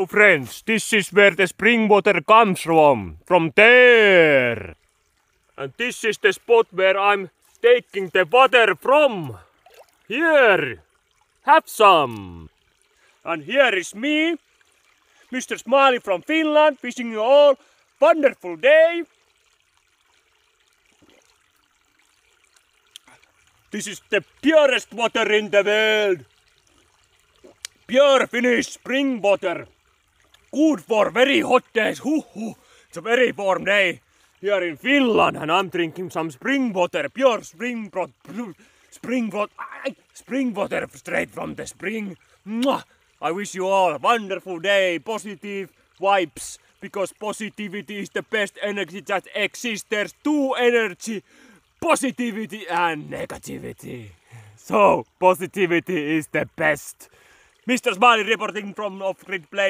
Hello friends, this is where the spring water comes from there. And this is the spot where I'm taking the water from. Here, have some. And here is me, Mr. Smiley from Finland, wishing you all wonderful day. This is the purest water in the world. Pure Finnish spring water. Good for very hot days. It's a very warm day here in Finland and I'm drinking some spring water. Pure spring water straight from the spring. Mwah! I wish you all a wonderful day. Positive vibes. Because positivity is the best energy that exists. There's two energy. Positivity and negativity. So, positivity is the best. Mr. Smiley reporting from Off-Grid Play.